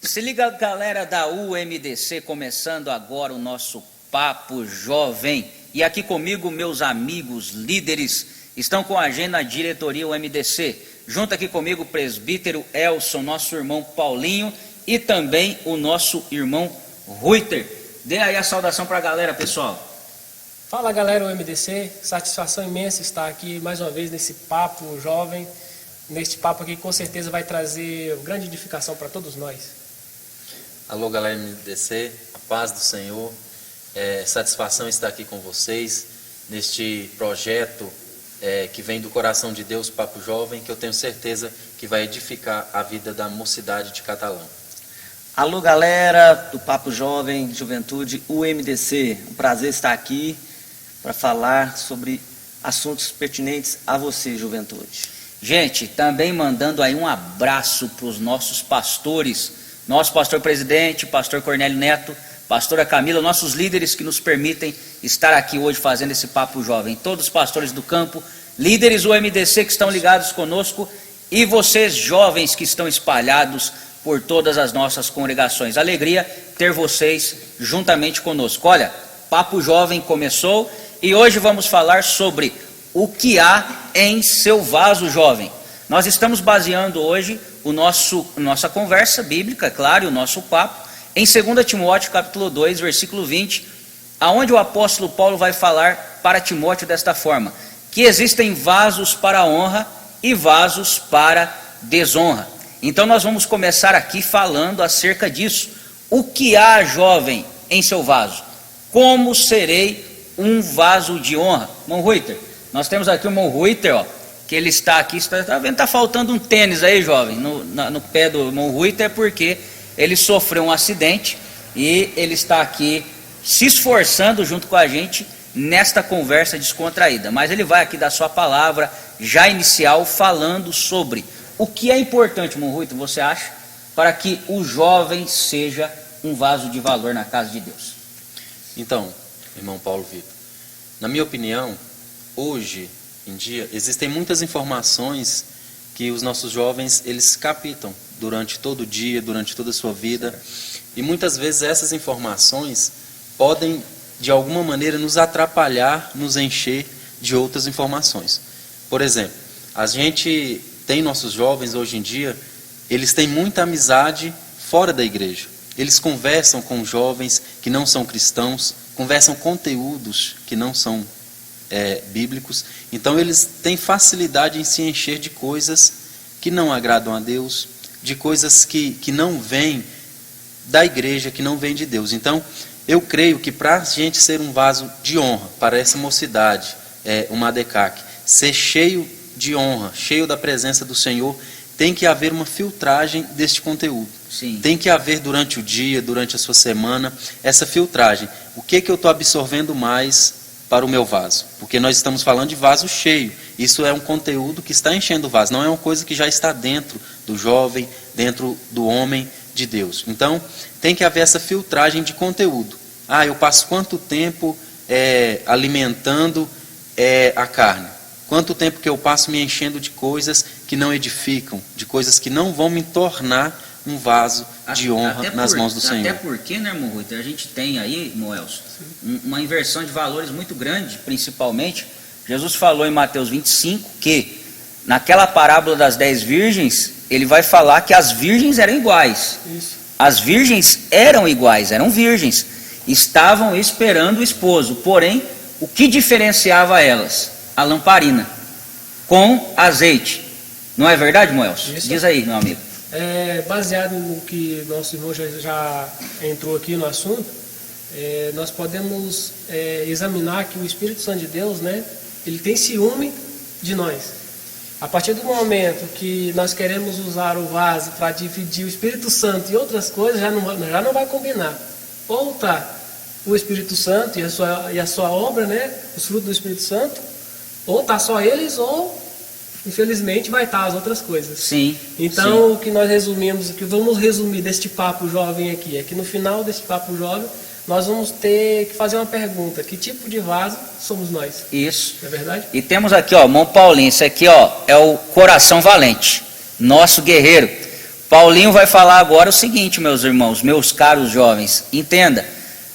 Se liga, galera da UMDC, começando agora o nosso Papo Jovem. E aqui comigo, meus amigos líderes, estão com a gente na diretoria UMDC. Junto aqui comigo o presbítero Elson, nosso irmão Paulinho e também o nosso irmão Ruiter. Dê aí a saudação para a galera, pessoal. Fala, galera UMDC, satisfação imensa estar aqui mais uma vez nesse Papo Jovem, neste papo aqui que com certeza vai trazer grande edificação para todos nós. Alô, galera MDC, a paz do Senhor, satisfação estar aqui com vocês neste projeto que vem do coração de Deus, Papo Jovem, que eu tenho certeza que vai edificar a vida da mocidade de Catalão. Alô, galera do Papo Jovem, Juventude, UMDC, um prazer estar aqui para falar sobre assuntos pertinentes a você, juventude. Gente, também mandando aí um abraço para os nossos pastores, nosso pastor presidente, pastor Cornélio Neto, pastora Camila, nossos líderes que nos permitem estar aqui hoje fazendo esse Papo Jovem. Todos os pastores do campo, líderes do UMDC que estão ligados conosco e vocês jovens que estão espalhados por todas as nossas congregações. Alegria ter vocês juntamente conosco. Olha, Papo Jovem começou e hoje vamos falar sobre o que há em seu vaso, jovem. Nós estamos baseando hoje nossa conversa bíblica, claro, o nosso papo, em 2 Timóteo capítulo 2, versículo 20, aonde o apóstolo Paulo vai falar para Timóteo desta forma, que existem vasos para honra e vasos para desonra. Então nós vamos começar aqui falando acerca disso. O que há, jovem, em seu vaso? Como serei um vaso de honra? Irmão Ruiter, nós temos aqui o irmão Ruiter, ó, que ele está aqui, está vendo, está faltando um tênis aí, jovem, no pé do irmão Ruiter, porque ele sofreu um acidente e ele está aqui se esforçando junto com a gente nesta conversa descontraída. Mas ele vai aqui dar sua palavra já inicial falando sobre o que é importante, irmão Ruiter, você acha, para que o jovem seja um vaso de valor na casa de Deus. Então, irmão Paulo Vitor, na minha opinião, hoje em dia existem muitas informações que os nossos jovens eles captam durante todo o dia, durante toda a sua vida, e muitas vezes essas informações podem de alguma maneira nos atrapalhar, nos encher de outras informações. Por exemplo, a gente tem nossos jovens hoje em dia, eles têm muita amizade fora da igreja. Eles conversam com jovens que não são cristãos, conversam conteúdos que não são bíblicos. Então eles têm facilidade em se encher de coisas que não agradam a Deus, de coisas que não vêm da igreja, que não vêm de Deus. Então eu creio que para a gente ser um vaso de honra para essa mocidade, uma ADECAC, ser cheio de honra, cheio da presença do Senhor, tem que haver uma filtragem deste conteúdo. Sim. Tem que haver durante o dia, durante a sua semana, essa filtragem. O que eu estou absorvendo mais para o meu vaso? Porque nós estamos falando de vaso cheio. Isso é um conteúdo que está enchendo o vaso, não é uma coisa que já está dentro do jovem, dentro do homem de Deus. Então, tem que haver essa filtragem de conteúdo. Eu passo quanto tempo alimentando a carne? Quanto tempo que eu passo me enchendo de coisas que não edificam, de coisas que não vão me tornar um vaso de honra nas mãos do Senhor. Até porque, né, irmão Ruiter, a gente tem aí, irmão Elson, uma inversão de valores muito grande, principalmente. Jesus falou em Mateus 25 que naquela parábola das 10 virgens, ele vai falar que as virgens eram iguais. Isso. As virgens eram iguais, eram virgens, estavam esperando o esposo, porém, o que diferenciava elas? A lamparina com azeite. Não é verdade, irmão Elson? Isso. Diz aí, meu amigo. Baseado no que nosso irmão já entrou aqui no assunto, nós podemos examinar que o Espírito Santo de Deus, né, ele tem ciúme de nós. A partir do momento que nós queremos usar o vaso para dividir o Espírito Santo e outras coisas, já não vai combinar. Ou está o Espírito Santo e a sua obra, né, os frutos do Espírito Santo, ou está só eles, ou infelizmente vai estar as outras coisas. Sim. Então, sim. O que nós resumimos, o que vamos resumir deste papo jovem aqui, é que no final deste papo jovem, nós vamos ter que fazer uma pergunta: que tipo de vaso somos nós? Isso. Não é verdade? E temos aqui, ó, irmão Paulinho, isso aqui, ó, é o coração valente, nosso guerreiro. Paulinho vai falar agora o seguinte, meus irmãos, meus caros jovens, entenda,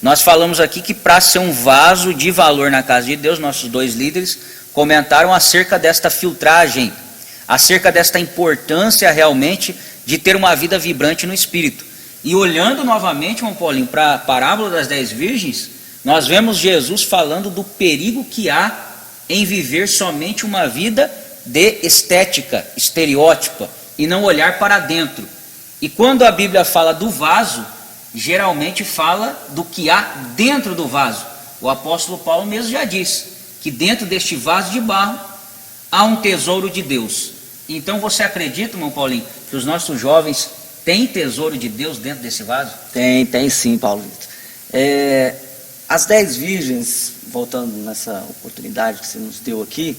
nós falamos aqui que para ser um vaso de valor na casa de Deus, nossos dois líderes comentaram acerca desta filtragem, acerca desta importância realmente de ter uma vida vibrante no Espírito. E olhando novamente, irmão Paulinho, para a parábola das 10 virgens, nós vemos Jesus falando do perigo que há em viver somente uma vida de estética, estereótipa, e não olhar para dentro. E quando a Bíblia fala do vaso, geralmente fala do que há dentro do vaso. O apóstolo Paulo mesmo já disse que dentro deste vaso de barro há um tesouro de Deus. Então você acredita, irmão Paulinho, que os nossos jovens têm tesouro de Deus dentro desse vaso? Tem sim, Paulo Vitor. As 10 virgens, voltando nessa oportunidade que você nos deu aqui,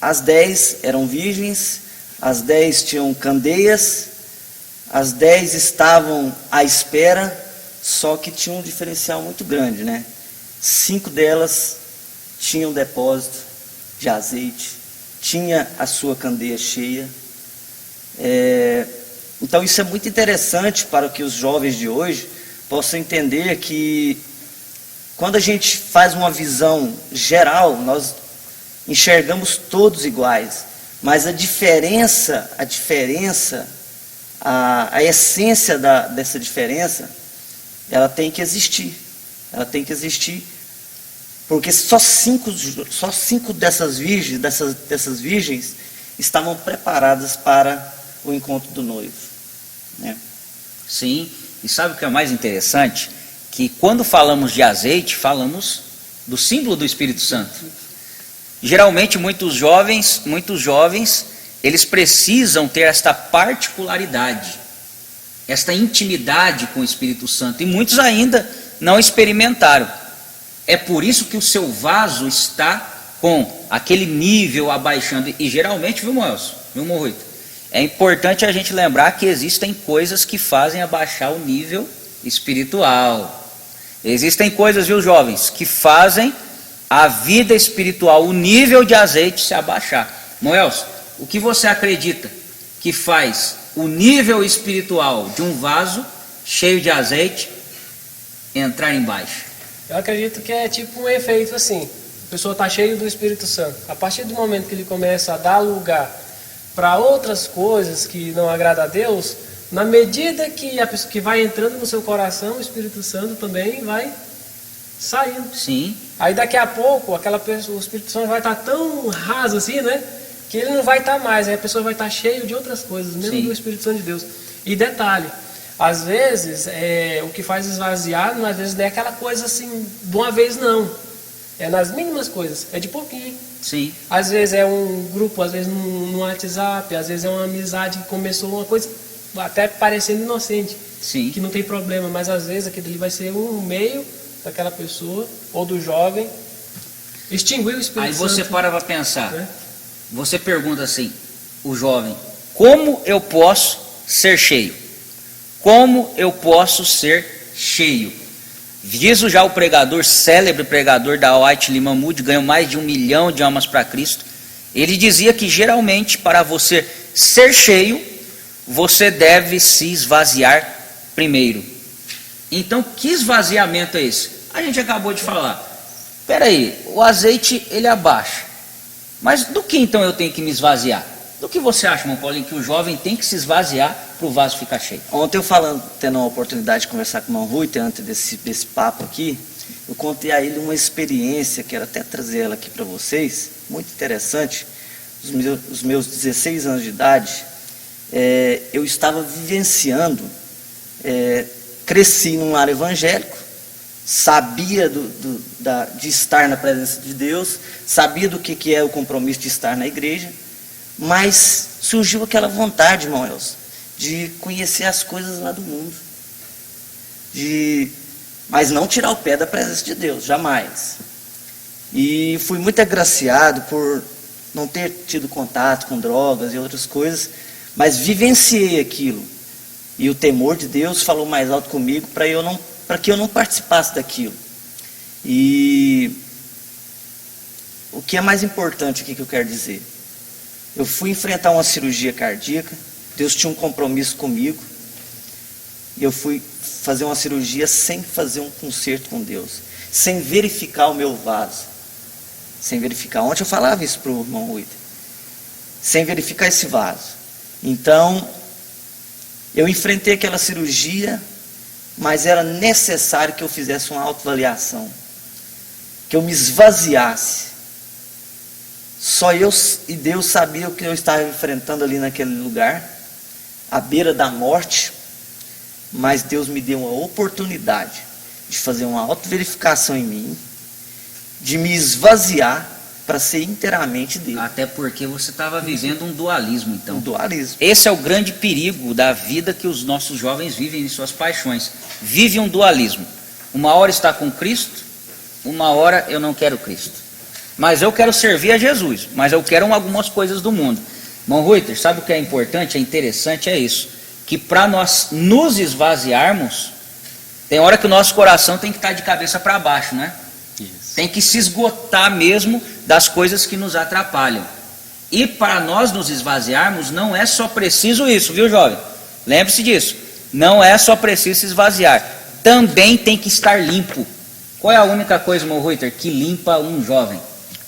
as 10 eram virgens, as 10 tinham candeias, as 10 estavam à espera, só que tinha um diferencial muito grande, né? 5 delas tinham depósito de azeite, tinha a sua candeia cheia. Então isso é muito interessante para que os jovens de hoje possam entender que quando a gente faz uma visão geral, nós enxergamos todos iguais, mas a essência dessa diferença, ela tem que existir. Ela tem que existir, porque só cinco dessas virgens estavam preparadas para o encontro do noivo, né? Sim, e sabe o que é mais interessante? Que quando falamos de azeite, falamos do símbolo do Espírito Santo. Geralmente muitos jovens, eles precisam ter esta particularidade, esta intimidade com o Espírito Santo, e muitos ainda não experimentaram. É por isso que o seu vaso está com aquele nível abaixando, e geralmente, viu, Moelson, viu, Morrito? É importante a gente lembrar que existem coisas que fazem abaixar o nível espiritual. Existem coisas, viu, jovens, que fazem a vida espiritual, o nível de azeite se abaixar. Moelson, o que você acredita que faz o nível espiritual de um vaso cheio de azeite entrar embaixo? Eu acredito que é tipo um efeito assim. A pessoa está cheia do Espírito Santo. A partir do momento que ele começa a dar lugar para outras coisas que não agradam a Deus, na medida que a pessoa que vai entrando no seu coração, o Espírito Santo também vai saindo. Sim. Aí daqui a pouco, aquela pessoa, o Espírito Santo vai estar tão raso assim, né? Que ele não vai estar mais. Aí a pessoa vai estar cheia de outras coisas, mesmo do Espírito Santo de Deus. E detalhe, às vezes, o que faz esvaziar, às vezes não é aquela coisa assim, de uma vez não. É nas mínimas coisas, é de pouquinho. Sim. Às vezes é um grupo, às vezes no WhatsApp, às vezes é uma amizade que começou uma coisa até parecendo inocente. Sim. Que não tem problema, mas às vezes aquilo ali vai ser um meio daquela pessoa, ou do jovem, extinguir o Espírito Santo. Aí você para pensar, né? Você pergunta assim, o jovem, como eu posso ser cheio? Como eu posso ser cheio? Diz já o pregador, célebre pregador da White Lima Moody, ganhou mais de 1 milhão de almas para Cristo. Ele dizia que geralmente para você ser cheio, você deve se esvaziar primeiro. Então que esvaziamento é esse? A gente acabou de falar. Espera aí, o azeite ele abaixa. Mas do que então eu tenho que me esvaziar? Do que você acha, irmão Paulinho, que o jovem tem que se esvaziar para o vaso ficar cheio? Ontem tendo uma oportunidade de conversar com o irmão Rui, antes desse papo aqui, eu contei a ele uma experiência, quero até trazer ela aqui para vocês, muito interessante. Os meus 16 anos de idade, eu estava vivenciando, cresci num lar evangélico, sabia de estar na presença de Deus, sabia do que é o compromisso de estar na igreja, mas surgiu aquela vontade, irmão Elcio, de conhecer as coisas lá do mundo, mas não tirar o pé da presença de Deus, jamais. E fui muito agraciado por não ter tido contato com drogas e outras coisas, mas vivenciei aquilo, e o temor de Deus falou mais alto comigo para que eu não participasse daquilo. E o que é mais importante aqui que eu quero dizer? Eu fui enfrentar uma cirurgia cardíaca, Deus tinha um compromisso comigo. E eu fui fazer uma cirurgia sem fazer um conserto com Deus, sem verificar o meu vaso, sem verificar. Ontem eu falava isso para o irmão Ruida, sem verificar esse vaso. Então, eu enfrentei aquela cirurgia, mas era necessário que eu fizesse uma autoavaliação, que eu me esvaziasse. Só eu e Deus sabiam o que eu estava enfrentando ali naquele lugar, à beira da morte. Mas Deus me deu uma oportunidade de fazer uma autoverificação em mim, de me esvaziar para ser inteiramente dele. Até porque você estava vivendo um dualismo, então. Um dualismo. Esse é o grande perigo da vida que os nossos jovens vivem em suas paixões. Vive um dualismo. Uma hora está com Cristo, uma hora eu não quero Cristo. Mas eu quero servir a Jesus, mas eu quero algumas coisas do mundo. Irmão Reuter, sabe o que é importante, é interessante, é isso. Que para nós nos esvaziarmos, tem hora que o nosso coração tem que estar de cabeça para baixo, né? Isso. Tem que se esgotar mesmo das coisas que nos atrapalham. E para nós nos esvaziarmos, não é só preciso isso, viu, jovem? Lembre-se disso. Não é só preciso se esvaziar. Também tem que estar limpo. Qual é a única coisa, irmão Reuter, que limpa um jovem?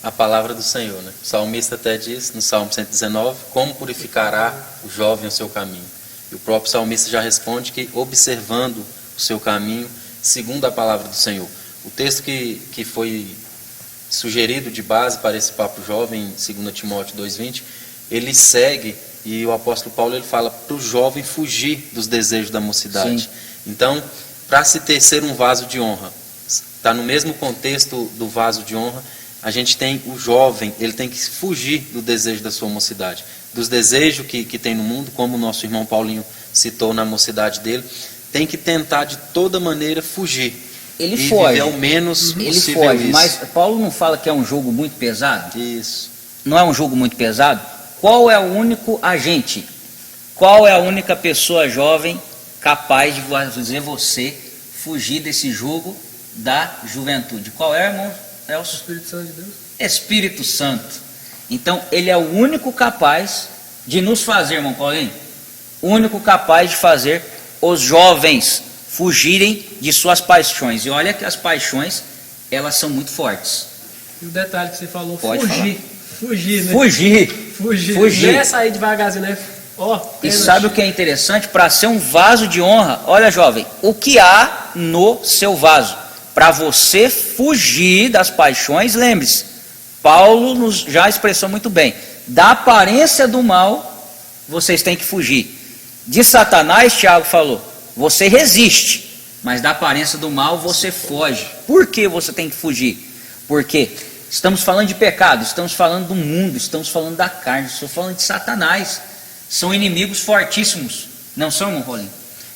A palavra do Senhor, né? O salmista até diz, no Salmo 119, como purificará o jovem o seu caminho. E o próprio salmista já responde que observando o seu caminho, segundo a palavra do Senhor. O texto que foi sugerido de base para esse papo jovem, em 2 Timóteo 2,20, ele segue, e o apóstolo Paulo ele fala para o jovem fugir dos desejos da mocidade. Sim. Então, para se tecer um vaso de honra, está no mesmo contexto do vaso de honra, a gente tem o jovem, ele tem que fugir do desejo da sua mocidade, dos desejos que tem no mundo, como o nosso irmão Paulinho citou na mocidade dele, tem que tentar de toda maneira fugir. Ele e foge. viver ao menos Ele possível foge, isso. mas Paulo não fala que é um jogo muito pesado? Isso. Não é um jogo muito pesado? Qual é o único agente? Qual é a única pessoa jovem capaz de fazer você fugir desse jogo da juventude? Qual é, irmão? É o Espírito Santo de Deus. Espírito Santo. Então, ele é o único capaz de nos fazer, irmão Paulinho, o único capaz de fazer os jovens fugirem de suas paixões. E olha que as paixões, elas são muito fortes. E o detalhe que você falou, Pode fugir. Fugir, né? Fugir. Fugir. Fugir. Não é sair devagarzinho, né? Ó, E sabe o que é interessante? Para ser um vaso de honra, olha jovem, o que há no seu vaso? Para você fugir das paixões, lembre-se, Paulo nos já expressou muito bem, da aparência do mal, vocês têm que fugir. De Satanás, Tiago falou, você resiste, mas da aparência do mal você foge. Por que você tem que fugir? Porque estamos falando de pecado, estamos falando do mundo, estamos falando da carne, estamos falando de Satanás. São inimigos fortíssimos, não são, irmão Rolim?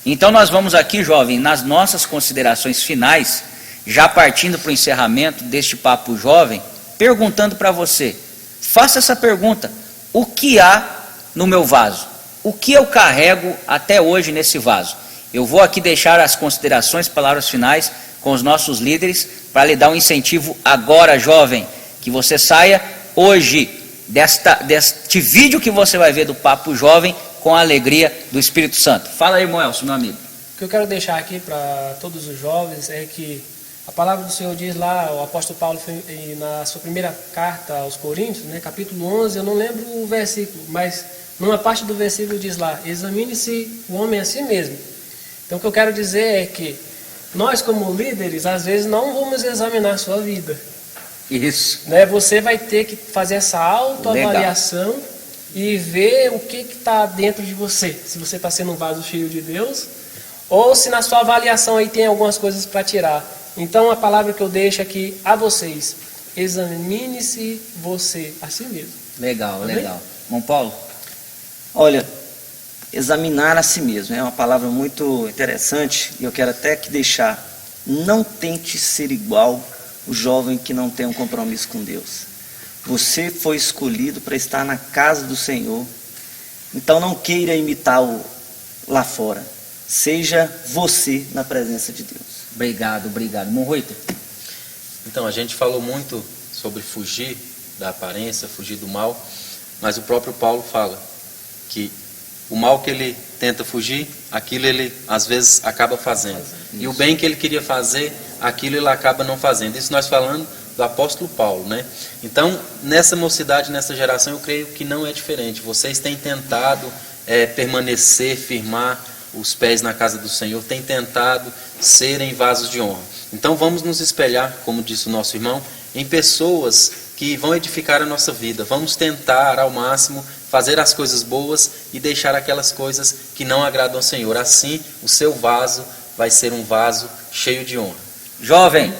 Então nós vamos aqui, jovem, nas nossas considerações finais, já partindo para o encerramento deste papo jovem, perguntando para você, faça essa pergunta, o que há no meu vaso? O que eu carrego até hoje nesse vaso? Eu vou aqui deixar as considerações, palavras finais com os nossos líderes, para lhe dar um incentivo agora, jovem, que você saia hoje deste vídeo que você vai ver do Papo Jovem com a alegria do Espírito Santo. Fala aí, irmão Elcio, meu amigo. O que eu quero deixar aqui para todos os jovens é que a palavra do Senhor diz lá, o apóstolo Paulo, na sua primeira carta aos Coríntios, né, capítulo 11, eu não lembro o versículo, mas numa parte do versículo diz lá, examine-se o homem a si mesmo. Então o que eu quero dizer é que nós como líderes, às vezes não vamos examinar a sua vida. Isso. Né? Você vai ter que fazer essa autoavaliação e ver o que está dentro de você. Se você está sendo um vaso cheio de Deus, ou se na sua avaliação aí tem algumas coisas para tirar. Então a palavra que eu deixo aqui a vocês, examine-se você a si mesmo. Legal, Tá bem? legal. Irmão Paulo? Olha, examinar a si mesmo é uma palavra muito interessante e eu quero até que deixar, não tente ser igual o jovem que não tem um compromisso com Deus. Você foi escolhido para estar na casa do Senhor, então não queira imitá-lo lá fora, seja você na presença de Deus. Obrigado, obrigado. Irmão Reuter? Então, a gente falou muito sobre fugir da aparência, fugir do mal, mas o próprio Paulo fala que o mal que ele tenta fugir, aquilo ele às vezes acaba fazendo. E o bem que ele queria fazer, aquilo ele acaba não fazendo. Isso nós falando do apóstolo Paulo, né? Então, nessa mocidade, nessa geração, eu creio que não é diferente. Vocês têm tentado permanecer, firmar os pés na casa do Senhor, têm tentado serem vasos de honra. Então, vamos nos espelhar, como disse o nosso irmão, em pessoas que vão edificar a nossa vida. Vamos tentar, ao máximo, fazer as coisas boas e deixar aquelas coisas que não agradam ao Senhor. Assim, o seu vaso vai ser um vaso cheio de honra. Jovem,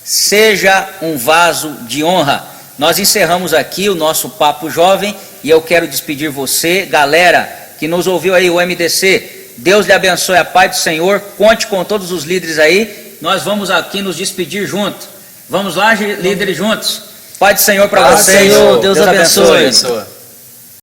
seja um vaso de honra. Nós encerramos aqui o nosso Papo Jovem e eu quero despedir você, galera que nos ouviu aí, o MDC. Deus lhe abençoe, a paz do Senhor. Conte com todos os líderes aí. Nós vamos aqui nos despedir juntos. Vamos lá, líderes, juntos. Paz do Senhor para vocês. Senhor, Deus abençoe. Deus abençoe.